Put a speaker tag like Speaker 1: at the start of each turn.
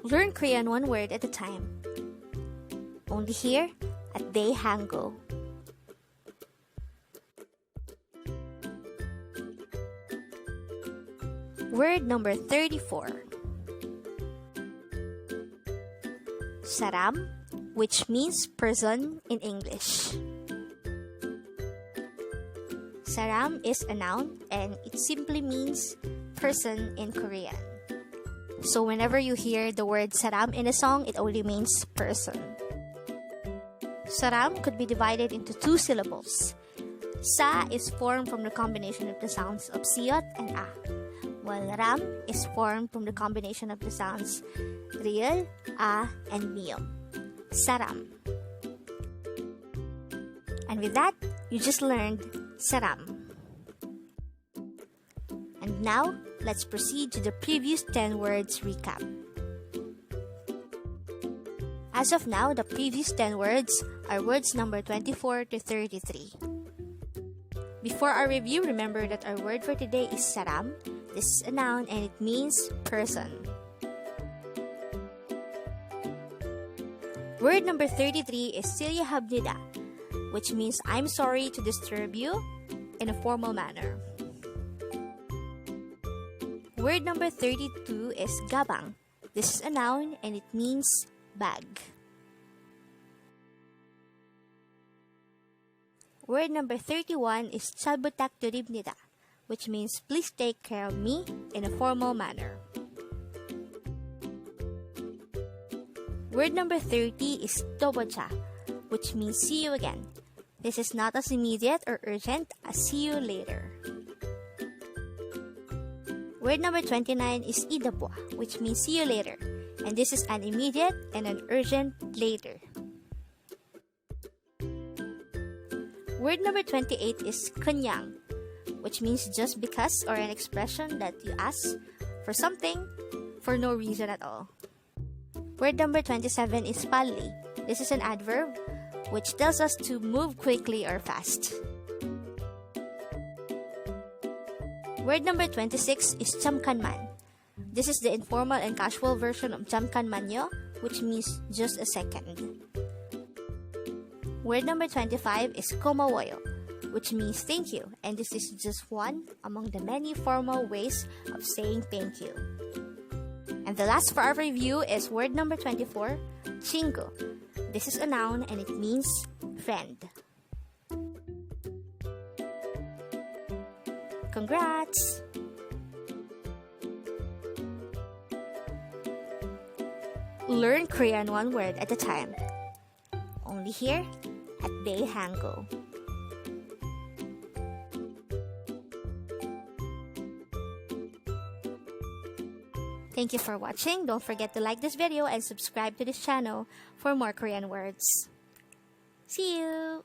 Speaker 1: Learn Korean one word at a time. Only here at Dae-Hangul. Word number 34. Saram, which means person in English. Saram is a noun and it simply means person in Korean. So whenever you hear the word saram in a song, it only means person. Saram could be divided into two syllables. Sa is formed from the combination of the sounds of siyot and a, while ram is formed from the combination of the sounds real, a, and miyom. Saram. And with that, you just learned Saram. And now, let's proceed to the previous 10 words recap. As of now, the previous 10 words are words number 24 to 33. Before our review, remember that our word for today is saram. This is a noun and it means person. Word number 33 is silyahabnida, which means I'm sorry to disturb you in a formal manner. Word number 32 is gabang. This is a noun and it means bag. Word number 31 is chalbutakturibnida, which means please take care of me in a formal manner. Word number 30 is tobocha, which means see you again. This is not as immediate or urgent as see you later. Word number 29 is idapwa, which means see you later. And this is an immediate and an urgent later. Word number 28 is kanyang, which means just because or an expression that you ask for something for no reason at all. Word number 27 is palli. This is an adverb which tells us to move quickly or fast. Word number 26 is chamkanman. This is the informal and casual version of chamkanmanyo, which means just a second. Word number 25 is komawoyo, which means thank you, and this is just one among the many formal ways of saying thank you. And the last for our review is word number 24, chingo. This is a noun and it means friend. Congrats! Learn Korean one word at a time. Only here at Dae-Hangul. Thank you for watching. Don't forget to like this video and subscribe to this channel for more Korean words. See you!